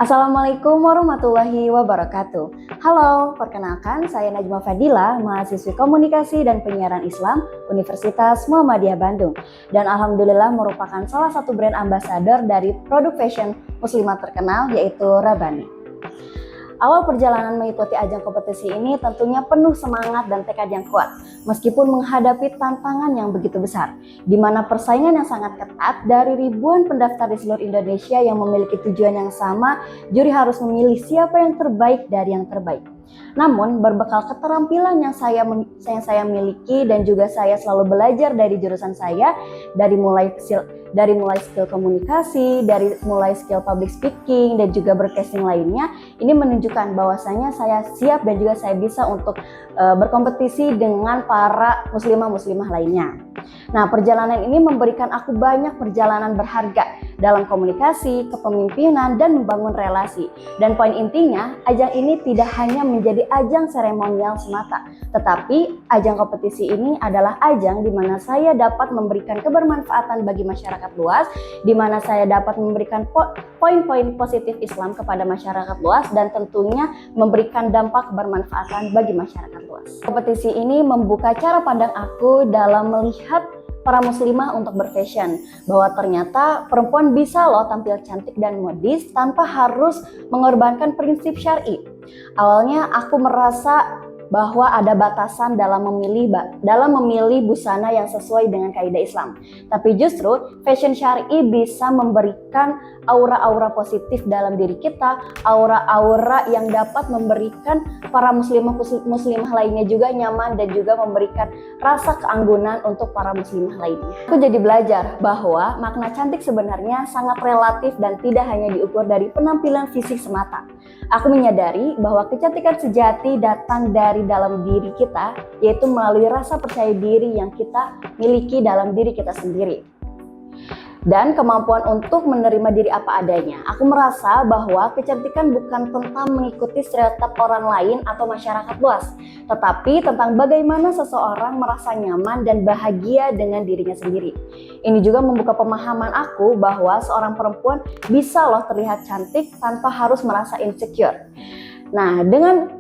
Assalamualaikum warahmatullahi wabarakatuh. Halo, perkenalkan saya Najma Fadila, mahasiswi Komunikasi dan Penyiaran Islam Universitas Muhammadiyah Bandung. Dan alhamdulillah merupakan salah satu brand ambassador dari produk fashion muslimah terkenal yaitu Rabbani. Awal perjalanan mengikuti ajang kompetisi ini tentunya penuh semangat dan tekad yang kuat, meskipun menghadapi tantangan yang begitu besar, di mana persaingan yang sangat ketat dari ribuan pendaftar di seluruh Indonesia yang memiliki tujuan yang sama, juri harus memilih siapa yang terbaik dari yang terbaik. Namun, berbekal keterampilan yang saya miliki dan juga saya selalu belajar dari jurusan saya, dari mulai skill komunikasi, dari mulai skill public speaking dan juga broadcasting lainnya, ini menunjukkan bahwasanya saya siap dan juga saya bisa untuk berkompetisi dengan para muslimah-muslimah lainnya. Nah, perjalanan ini memberikan aku banyak perjalanan berharga dalam komunikasi, kepemimpinan, dan membangun relasi. Dan poin intinya, ajang ini tidak hanya menjadi ajang seremonial semata, tetapi ajang kompetisi ini adalah ajang di mana saya dapat memberikan kebermanfaatan bagi masyarakat luas, di mana saya dapat memberikan poin-poin positif Islam kepada masyarakat luas, dan tentunya memberikan dampak kebermanfaatan bagi masyarakat luas. Kompetisi ini membuka cara pandang aku dalam melihat para muslimah untuk berfashion, bahwa ternyata perempuan bisa loh tampil cantik dan modis tanpa harus mengorbankan prinsip syar'i. Awalnya aku merasa bahwa ada batasan dalam memilih busana yang sesuai dengan kaidah Islam. Tapi justru fashion syar'i bisa memberikan aura-aura positif dalam diri kita, aura-aura yang dapat memberikan para muslimah lainnya juga nyaman dan juga memberikan rasa keanggunan untuk para muslimah lainnya. Aku jadi belajar bahwa makna cantik sebenarnya sangat relatif dan tidak hanya diukur dari penampilan fisik semata. Aku menyadari bahwa kecantikan sejati datang dari dalam diri kita, yaitu melalui rasa percaya diri yang kita miliki dalam diri kita sendiri. Dan kemampuan untuk menerima diri apa adanya. Aku merasa bahwa kecantikan bukan tentang mengikuti stereotip orang lain atau masyarakat luas, tetapi tentang bagaimana seseorang merasa nyaman dan bahagia dengan dirinya sendiri. Ini juga membuka pemahaman aku bahwa seorang perempuan bisa loh terlihat cantik tanpa harus merasa insecure. Nah, dengan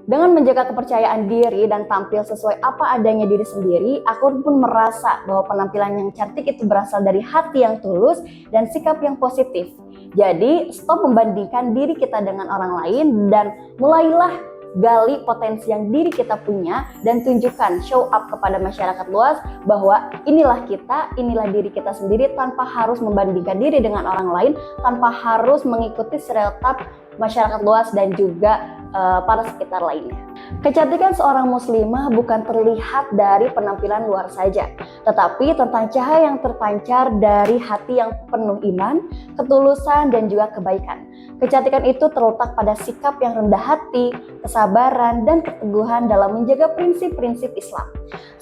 menjaga kepercayaan diri dan tampil sesuai apa adanya diri sendiri, aku pun merasa bahwa penampilan yang cantik itu berasal dari hati yang tulus dan sikap yang positif. Jadi, stop membandingkan diri kita dengan orang lain dan mulailah gali potensi yang diri kita punya dan tunjukkan, show up kepada masyarakat luas bahwa inilah kita, inilah diri kita sendiri tanpa harus membandingkan diri dengan orang lain, tanpa harus mengikuti stereotip masyarakat luas dan juga para sekitar lainnya. Kecantikan seorang muslimah bukan terlihat dari penampilan luar saja, tetapi tentang cahaya yang terpancar dari hati yang penuh iman, ketulusan, dan juga kebaikan. Kecantikan itu terletak pada sikap yang rendah hati, kesabaran, dan keteguhan dalam menjaga prinsip-prinsip Islam.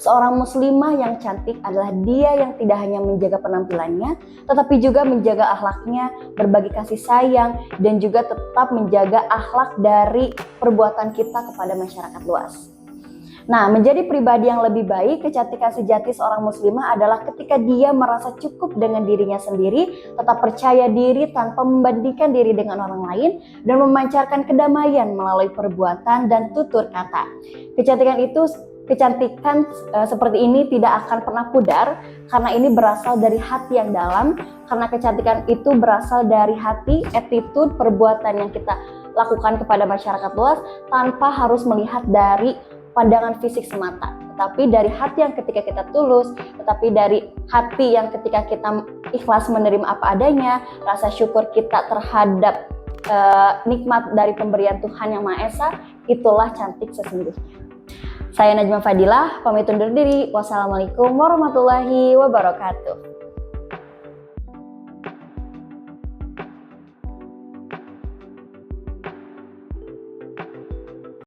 Seorang muslimah yang cantik adalah dia yang tidak hanya menjaga penampilannya, tetapi juga menjaga akhlaknya, berbagi kasih sayang, dan juga tetap menjaga akhlak dari perbuatan kita kepada masyarakat luas. Nah, menjadi pribadi yang lebih baik, kecantikan sejati seorang muslimah adalah ketika dia merasa cukup dengan dirinya sendiri, tetap percaya diri tanpa membandingkan diri dengan orang lain, dan memancarkan kedamaian melalui perbuatan dan tutur kata. Kecantikan seperti ini tidak akan pernah pudar, karena ini berasal dari hati yang dalam, karena kecantikan itu berasal dari hati, attitude, perbuatan yang kita lakukan kepada masyarakat luas tanpa harus melihat dari pandangan fisik semata, tetapi dari hati yang ketika kita tulus, tetapi dari hati yang ketika kita ikhlas menerima apa adanya, rasa syukur kita terhadap nikmat dari pemberian Tuhan Yang Maha Esa, itulah cantik sesungguhnya. Saya Najma Fadila, pamit undur diri. Wassalamualaikum warahmatullahi wabarakatuh.